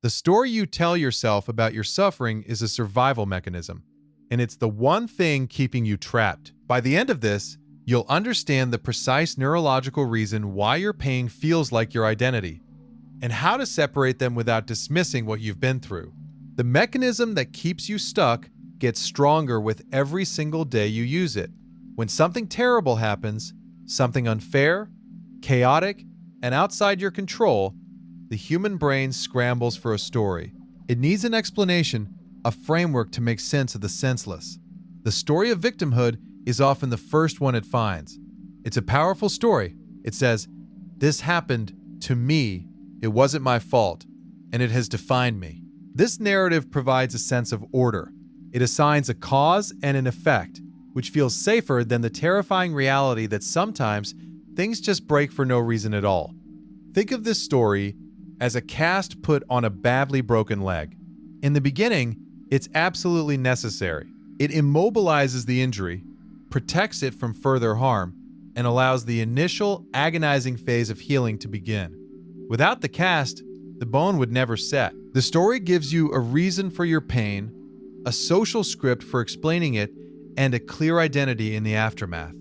The story you tell yourself about your suffering is a survival mechanism, and it's the one thing keeping you trapped. By the end of this, you'll understand the precise neurological reason why your pain feels like your identity, and how to separate them without dismissing what you've been through. The mechanism that keeps you stuck gets stronger with every single day you use it. When something terrible happens, something unfair, chaotic, and outside your control, the human brain scrambles for a story. It needs an explanation, a framework to make sense of the senseless. The story of victimhood is often the first one it finds. It's a powerful story. It says, "This happened to me. It wasn't my fault, and it has defined me." This narrative provides a sense of order. It assigns a cause and an effect, which feels safer than the terrifying reality that sometimes things just break for no reason at all. Think of this story as a cast put on a badly broken leg. In the beginning, it's absolutely necessary. It immobilizes the injury, protects it from further harm, and allows the initial agonizing phase of healing to begin. Without the cast, the bone would never set. The story gives you a reason for your pain, a social script for explaining it, and a clear identity in the aftermath.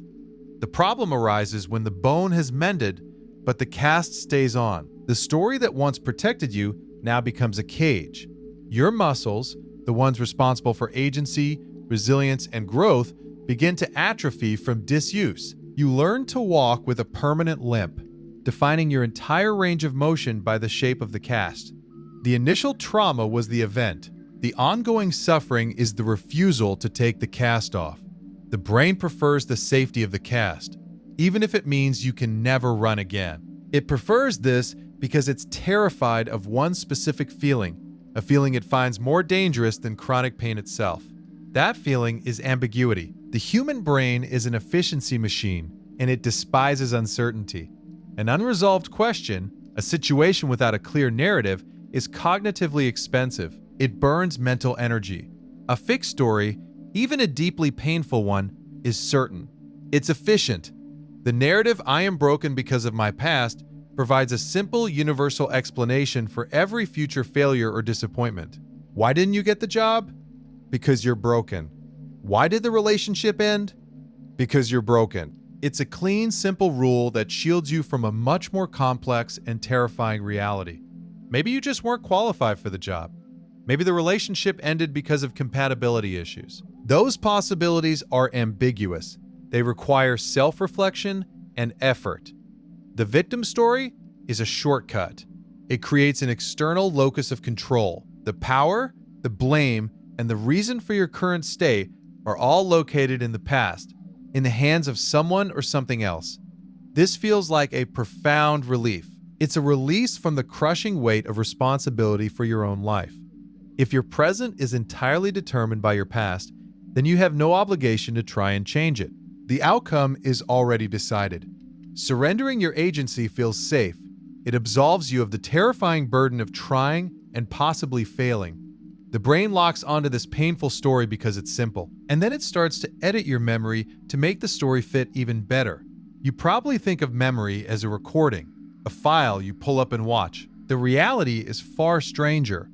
The problem arises when the bone has mended, but the cast stays on. The story that once protected you now becomes a cage. Your muscles, the ones responsible for agency, resilience, and growth, begin to atrophy from disuse. You learn to walk with a permanent limp, defining your entire range of motion by the shape of the cast. The initial trauma was the event. The ongoing suffering is the refusal to take the cast off. The brain prefers the safety of the cast, even if it means you can never run again. It prefers this because it's terrified of one specific feeling, a feeling it finds more dangerous than chronic pain itself. That feeling is ambiguity. The human brain is an efficiency machine, and it despises uncertainty. An unresolved question, a situation without a clear narrative, is cognitively expensive. It burns mental energy. A fixed story, even a deeply painful one, is certain. It's efficient. The narrative "I am broken because of my past" provides a simple, universal explanation for every future failure or disappointment. Why didn't you get the job? Because you're broken. Why did the relationship end? Because you're broken. It's a clean, simple rule that shields you from a much more complex and terrifying reality. Maybe you just weren't qualified for the job. Maybe the relationship ended because of compatibility issues. Those possibilities are ambiguous. They require self-reflection and effort. The victim story is a shortcut. It creates an external locus of control. The power, the blame, and the reason for your current state are all located in the past, in the hands of someone or something else. This feels like a profound relief. It's a release from the crushing weight of responsibility for your own life. If your present is entirely determined by your past, then you have no obligation to try and change it. The outcome is already decided. Surrendering your agency feels safe. It absolves you of the terrifying burden of trying and possibly failing. The brain locks onto this painful story because it's simple, and then it starts to edit your memory to make the story fit even better. You probably think of memory as a recording, a file you pull up and watch. The reality is far stranger.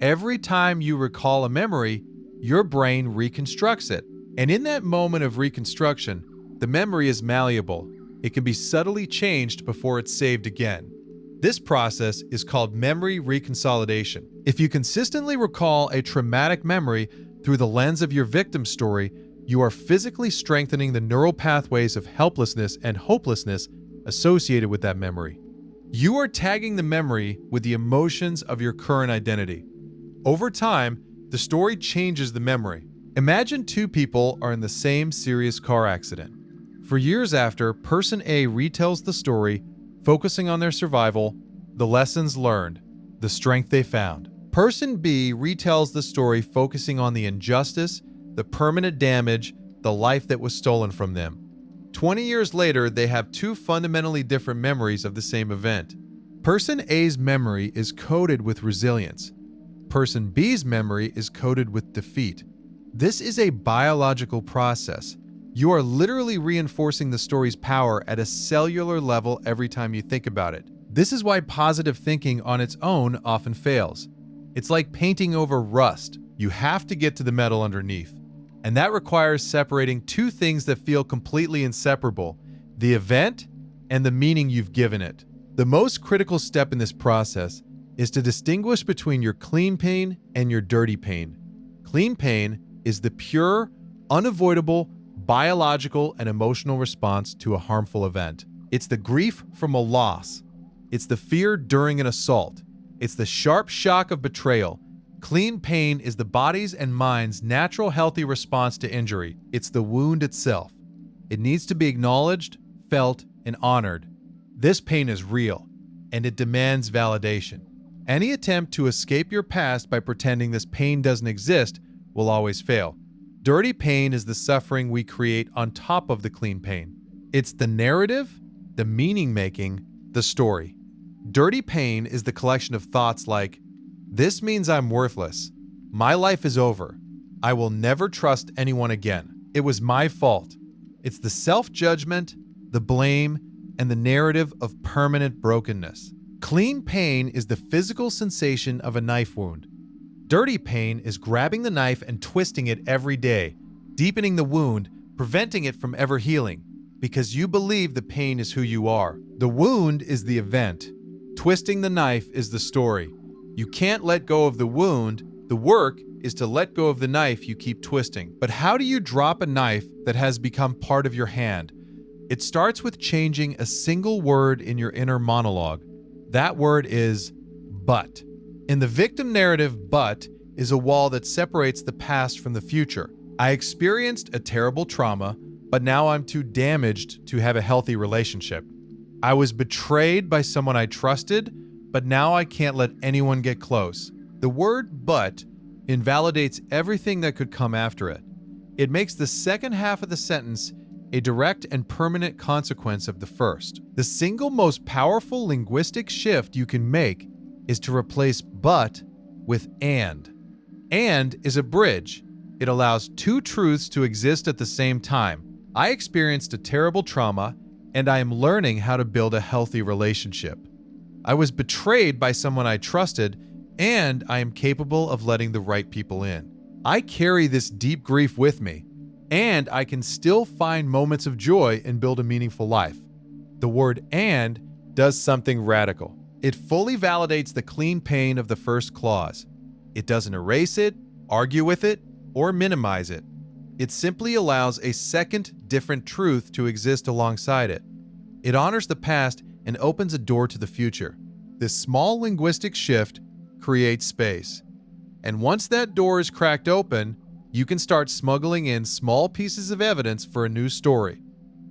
Every time you recall a memory, your brain reconstructs it. And in that moment of reconstruction, the memory is malleable. It can be subtly changed before it's saved again. This process is called memory reconsolidation. If you consistently recall a traumatic memory through the lens of your victim story, you are physically strengthening the neural pathways of helplessness and hopelessness associated with that memory. You are tagging the memory with the emotions of your current identity. Over time, the story changes the memory. Imagine two people are in the same serious car accident. For years after, person A retells the story, focusing on their survival, the lessons learned, the strength they found. Person B retells the story, focusing on the injustice, the permanent damage, the life that was stolen from them. 20 years later, they have two fundamentally different memories of the same event. Person A's memory is coded with resilience. Person B's memory is coded with defeat. This is a biological process. You are literally reinforcing the story's power at a cellular level every time you think about it. This is why positive thinking on its own often fails. It's like painting over rust. You have to get to the metal underneath. And that requires separating two things that feel completely inseparable: the event and the meaning you've given it. The most critical step in this process is to distinguish between your clean pain and your dirty pain. Clean pain is the pure, unavoidable, biological and emotional response to a harmful event. It's the grief from a loss. It's the fear during an assault. It's the sharp shock of betrayal. Clean pain is the body's and mind's natural healthy response to injury. It's the wound itself. It needs to be acknowledged, felt, and honored. This pain is real, and it demands validation. Any attempt to escape your past by pretending this pain doesn't exist will always fail. Dirty pain is the suffering we create on top of the clean pain. It's the narrative, the meaning-making, the story. Dirty pain is the collection of thoughts like, "This means I'm worthless. My life is over. I will never trust anyone again. It was my fault." It's the self-judgment, the blame, and the narrative of permanent brokenness. Clean pain is the physical sensation of a knife wound. Dirty pain is grabbing the knife and twisting it every day, deepening the wound, preventing it from ever healing, because you believe the pain is who you are. The wound is the event. Twisting the knife is the story. You can't let go of the wound. The work is to let go of the knife you keep twisting. But how do you drop a knife that has become part of your hand? It starts with changing a single word in your inner monologue. That word is but. In the victim narrative, but is a wall that separates the past from the future. I experienced a terrible trauma, but now I'm too damaged to have a healthy relationship. I was betrayed by someone I trusted, but now I can't let anyone get close. The word but invalidates everything that could come after it. It makes the second half of the sentence a direct and permanent consequence of the first. The single most powerful linguistic shift you can make is to replace but with and. And is a bridge. It allows two truths to exist at the same time. I experienced a terrible trauma, and I am learning how to build a healthy relationship. I was betrayed by someone I trusted, and I am capable of letting the right people in. I carry this deep grief with me, and I can still find moments of joy and build a meaningful life. The word "and" does something radical. It fully validates the clean pain of the first clause. It doesn't erase it, argue with it, or minimize it. It simply allows a second, different truth to exist alongside it. It honors the past and opens a door to the future. This small linguistic shift creates space. And once that door is cracked open, you can start smuggling in small pieces of evidence for a new story,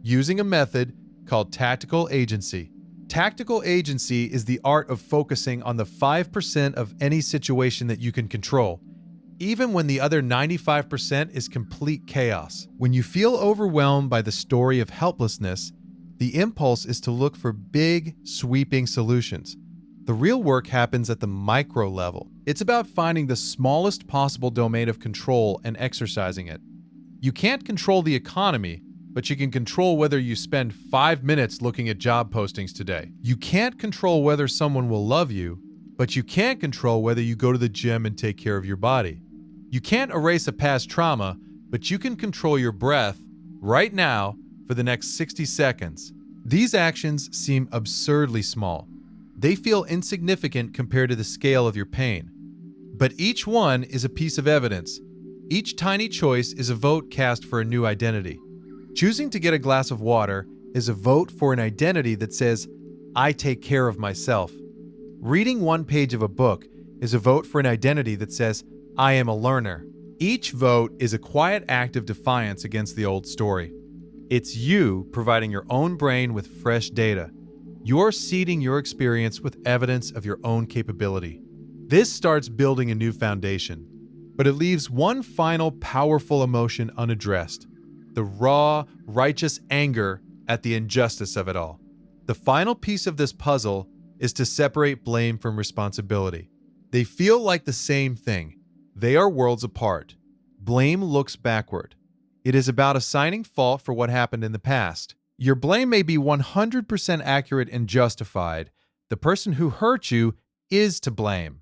using a method called tactical agency. Tactical agency is the art of focusing on the 5% of any situation that you can control, even when the other 95% is complete chaos. When you feel overwhelmed by the story of helplessness, the impulse is to look for big, sweeping solutions. The real work happens at the micro level. It's about finding the smallest possible domain of control and exercising it. You can't control the economy, but you can control whether you spend 5 minutes looking at job postings today. You can't control whether someone will love you, but you can control whether you go to the gym and take care of your body. You can't erase a past trauma, but you can control your breath right now for the next 60 seconds. These actions seem absurdly small. They feel insignificant compared to the scale of your pain. But each one is a piece of evidence. Each tiny choice is a vote cast for a new identity. Choosing to get a glass of water is a vote for an identity that says, "I take care of myself." Reading one page of a book is a vote for an identity that says, "I am a learner." Each vote is a quiet act of defiance against the old story. It's you providing your own brain with fresh data. You're seeding your experience with evidence of your own capability. This starts building a new foundation, but it leaves one final powerful emotion unaddressed: the raw, righteous anger at the injustice of it all. The final piece of this puzzle is to separate blame from responsibility. They feel like the same thing. They are worlds apart. Blame looks backward. It is about assigning fault for what happened in the past. Your blame may be 100% accurate and justified. The person who hurt you is to blame.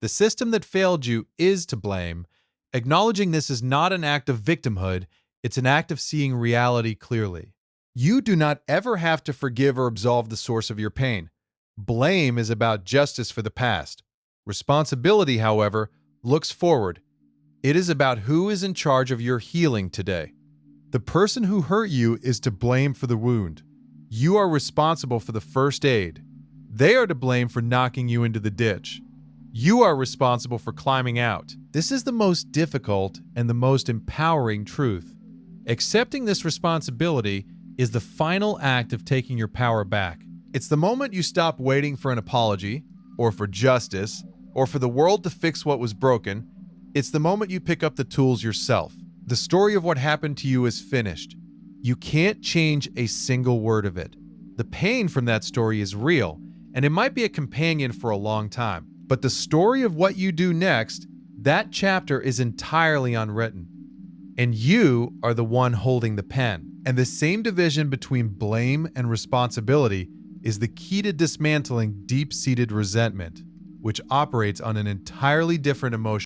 The system that failed you is to blame. Acknowledging this is not an act of victimhood, it's an act of seeing reality clearly. You do not ever have to forgive or absolve the source of your pain. Blame is about justice for the past. Responsibility, however, looks forward. It is about who is in charge of your healing today. The person who hurt you is to blame for the wound. You are responsible for the first aid. They are to blame for knocking you into the ditch. You are responsible for climbing out. This is the most difficult and the most empowering truth. Accepting this responsibility is the final act of taking your power back. It's the moment you stop waiting for an apology, or for justice, or for the world to fix what was broken. It's the moment you pick up the tools yourself. The story of what happened to you is finished. You can't change a single word of it. The pain from that story is real, and it might be a companion for a long time. But the story of what you do next, that chapter is entirely unwritten. And you are the one holding the pen. And the same division between blame and responsibility is the key to dismantling deep-seated resentment, which operates on an entirely different emotion.